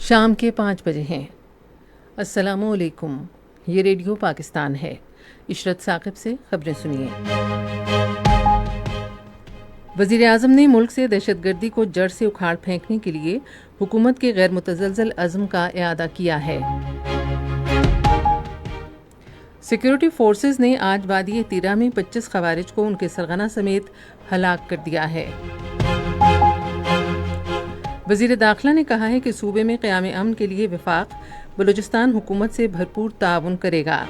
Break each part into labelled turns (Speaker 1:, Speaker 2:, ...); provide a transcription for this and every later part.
Speaker 1: شام کے 5 بجے ہیں۔ السلام علیکم، یہ ریڈیو پاکستان ہے۔ عشرت ثاقب سے خبریں سنیے۔ وزیر اعظم نے ملک سے دہشت گردی کو جڑ سے اکھاڑ پھینکنے کے لیے حکومت کے غیر متزلزل عزم کا اعادہ کیا ہے۔ سیکورٹی فورسز نے آج وادی تیرا میں 25 خوارج کو ان کے سرغنہ سمیت ہلاک کر دیا ہے۔ وزیر داخلہ نے کہا ہے کہ صوبے میں قیام امن کے لیے وفاق بلوچستان حکومت سے بھرپور تعاون کرے گا۔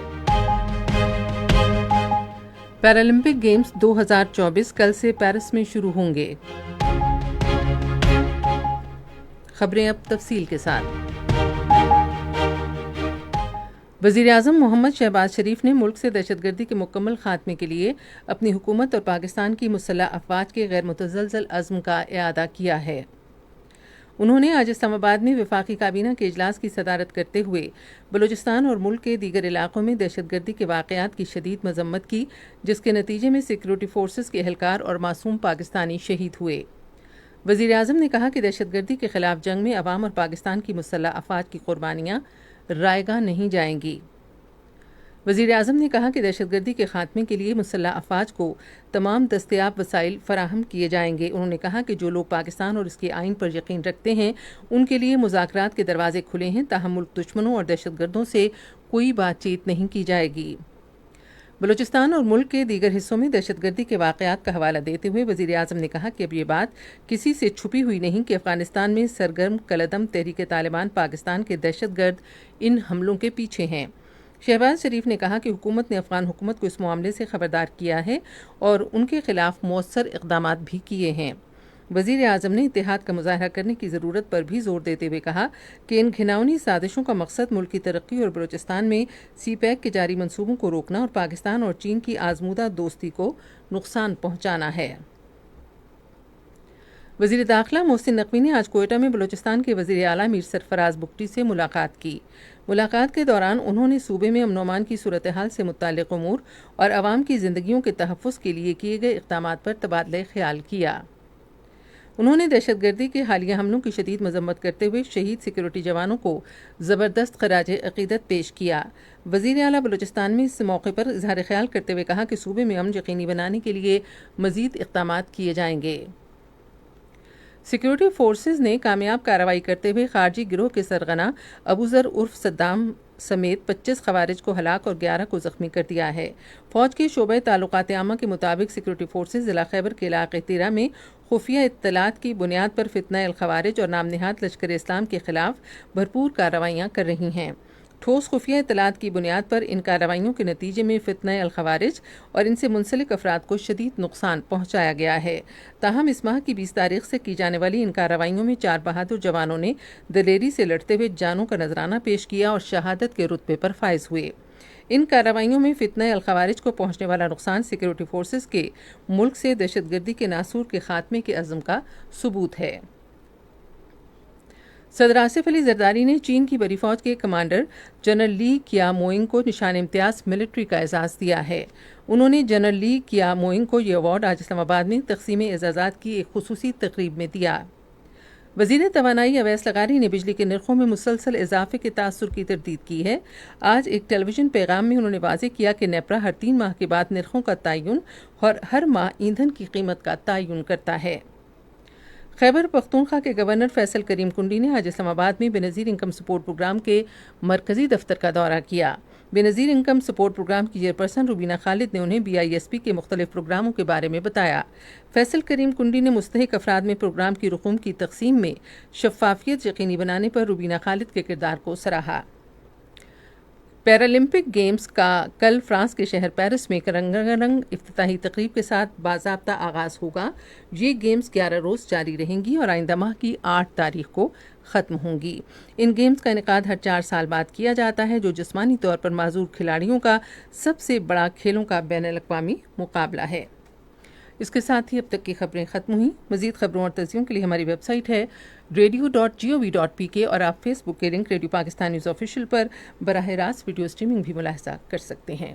Speaker 1: پیرالمپک گیمز 2024 کل سے پیرس میں شروع ہوں گے۔ خبریں اب تفصیل کے ساتھ۔ وزیر اعظم محمد شہباز شریف نے ملک سے دہشت گردی کے مکمل خاتمے کے لیے اپنی حکومت اور پاکستان کی مسلح افواج کے غیر متزلزل عزم کا اعادہ کیا ہے۔ انہوں نے آج اسلام آباد میں وفاقی کابینہ کے اجلاس کی صدارت کرتے ہوئے بلوچستان اور ملک کے دیگر علاقوں میں دہشت گردی کے واقعات کی شدید مذمت کی، جس کے نتیجے میں سیکورٹی فورسز کے اہلکار اور معصوم پاکستانی شہید ہوئے۔ وزیر اعظم نے کہا کہ دہشت گردی کے خلاف جنگ میں عوام اور پاکستان کی مسلح افواج کی قربانیاں رائیگاں نہیں جائیں گی۔ وزیر اعظم نے کہا کہ دہشت گردی کے خاتمے کے لیے مسلح افواج کو تمام دستیاب وسائل فراہم کیے جائیں گے۔ انہوں نے کہا کہ جو لوگ پاکستان اور اس کے آئین پر یقین رکھتے ہیں ان کے لیے مذاکرات کے دروازے کھلے ہیں، تاہم ملک دشمنوں اور دہشت گردوں سے کوئی بات چیت نہیں کی جائے گی۔ بلوچستان اور ملک کے دیگر حصوں میں دہشت گردی کے واقعات کا حوالہ دیتے ہوئے وزیر اعظم نے کہا کہ اب یہ بات کسی سے چھپی ہوئی نہیں کہ افغانستان میں سرگرم کالعدم تحریک طالبان پاکستان کے دہشت گرد ان حملوں کے پیچھے ہیں۔ شہباز شریف نے کہا کہ حکومت نے افغان حکومت کو اس معاملے سے خبردار کیا ہے اور ان کے خلاف مؤثر اقدامات بھی کیے ہیں۔ وزیر اعظم نے اتحاد کا مظاہرہ کرنے کی ضرورت پر بھی زور دیتے ہوئے کہا کہ ان گھناؤنی سازشوں کا مقصد ملک کی ترقی اور بلوچستان میں سی پیک کے جاری منصوبوں کو روکنا اور پاکستان اور چین کی آزمودہ دوستی کو نقصان پہنچانا ہے۔ وزیر داخلہ محسن نقوی نے آج کوئٹہ میں بلوچستان کے وزیر اعلیٰ میر سرفراز بگٹی سے ملاقات کی۔ ملاقات کے دوران انہوں نے صوبے میں امن و امان کی صورتحال سے متعلق امور اور عوام کی زندگیوں کے تحفظ کے لیے کیے گئے اقدامات پر تبادلہ خیال کیا۔ انہوں نے دہشت گردی کے حالیہ حملوں کی شدید مذمت کرتے ہوئے شہید سیکورٹی جوانوں کو زبردست خراج عقیدت پیش کیا۔ وزیر اعلیٰ بلوچستان نے اس موقع پر اظہار خیال کرتے ہوئے کہا کہ صوبے میں امن یقینی بنانے کے لیے مزید اقدامات کیے جائیں گے۔ سیکورٹی فورسز نے کامیاب کارروائی کرتے ہوئے خارجی گروہ کے سرغنہ ابو ذر عرف صدام سمیت 25 خوارج کو ہلاک اور 11 کو زخمی کر دیا ہے۔ فوج کے شعبہ تعلقات عامہ کے مطابق سیکورٹی فورسز ضلع خیبر کے علاقے تیرا میں خفیہ اطلاعات کی بنیاد پر فتنہ الخوارج اور نام نہاد لشکر اسلام کے خلاف بھرپور کارروائیاں کر رہی ہیں۔ ٹھوس خفیہ اطلاعات کی بنیاد پر ان کارروائیوں کے نتیجے میں فتنہ الخوارج اور ان سے منسلک افراد کو شدید نقصان پہنچایا گیا ہے۔ تاہم اس ماہ کی 20 تاریخ سے کی جانے والی ان کارروائیوں میں 4 بہادر جوانوں نے دلیری سے لڑتے ہوئے جانوں کا نذرانہ پیش کیا اور شہادت کے رتبے پر فائز ہوئے۔ ان کارروائیوں میں فتنہ الخوارج کو پہنچنے والا نقصان سیکورٹی فورسز کے ملک سے دہشت گردی کے ناسور کے خاتمے کے عزم کا ثبوت ہے۔ صدر آصف علی زرداری نے چین کی بڑی فوج کے کمانڈر جنرل لی کیا موئنگ کو نشان امتیاز ملٹری کا اعزاز دیا ہے۔ انہوں نے جنرل لی کیا موئنگ کو یہ ایوارڈ آج اسلام آباد میں تقسیم اعزازات کی ایک خصوصی تقریب میں دیا۔ وزیر توانائی اویس لغاری نے بجلی کے نرخوں میں مسلسل اضافے کے تاثر کی تردید کی ہے۔ آج ایک ٹیلی ویژن پیغام میں انہوں نے واضح کیا کہ نیپرا ہر 3 ماہ کے بعد نرخوں کا تعین اور ہر ماہ ایندھن کی قیمت کا تعین کرتا ہے۔ خیبر پختونخوا کے گورنر فیصل کریم کنڈی نے آج اسلام آباد میں بے نظیر انکم سپورٹ پروگرام کے مرکزی دفتر کا دورہ کیا۔ بے نظیر انکم سپورٹ پروگرام کی چیئرپرسن روبینہ خالد نے انہیں BISP کے مختلف پروگراموں کے بارے میں بتایا۔ فیصل کریم کنڈی نے مستحق افراد میں پروگرام کی رقوم کی تقسیم میں شفافیت یقینی بنانے پر روبینہ خالد کے کردار کو سراہا۔ پیرالمپک گیمز کا کل فرانس کے شہر پیرس میں رنگا رنگ افتتاحی تقریب کے ساتھ باضابطہ آغاز ہوگا۔ یہ گیمز 11 روز جاری رہیں گی اور آئندہ ماہ کی 8 تاریخ کو ختم ہوں گی۔ ان گیمز کا انعقاد ہر 4 سال بعد کیا جاتا ہے، جو جسمانی طور پر معذور کھلاڑیوں کا سب سے بڑا کھیلوں کا بین الاقوامی مقابلہ ہے۔ اس کے ساتھ ہی اب تک کی خبریں ختم ہوئیں۔ مزید خبروں اور تجزیوں کے لیے ہماری ویب سائٹ ہے radio.gov.pk اور آپ فیس بک کے link radio Pakistan news official پر براہ راست ویڈیو اسٹریمنگ بھی ملاحظہ کر سکتے ہیں۔